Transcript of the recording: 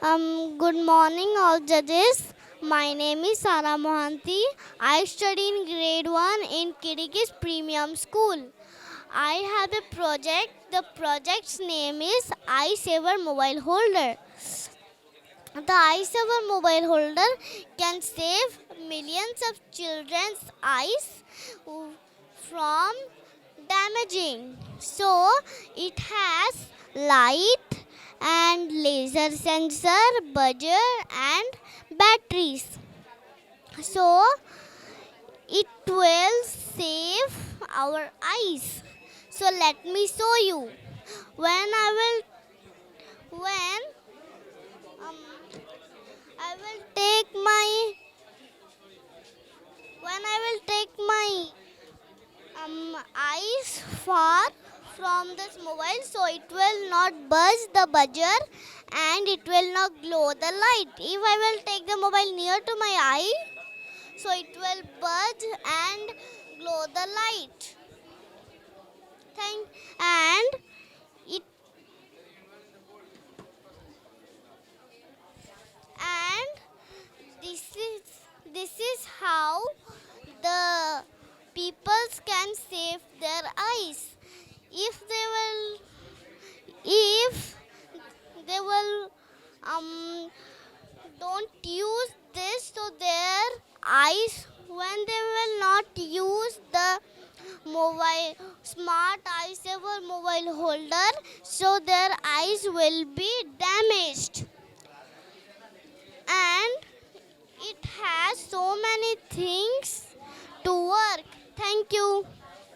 Good morning, all judges. My name is Sara Mohanty. I study in grade 1 in Kirigis Premium School. I have a project. The project's name is iSaver Mobile Holder. The iSaver Mobile Holder can save millions of children's eyes from damaging. So it has light and laser sensor, buzzer and batteries. So it will save our eyes. So let me show you. When um, I will take my when I will take my eyes far from this mobile, so it will not buzz the buzzer and it will not glow the light. If I will take the mobile near to my eye, so it will buzz and glow the light. Thank and it and this is how the peoples can save their eyes. If they will if they will um don't use this, so their eyes, when they will not use the mobile smart eye saver mobile holder, so their eyes will be damaged. And it has so many things to work. Thank you.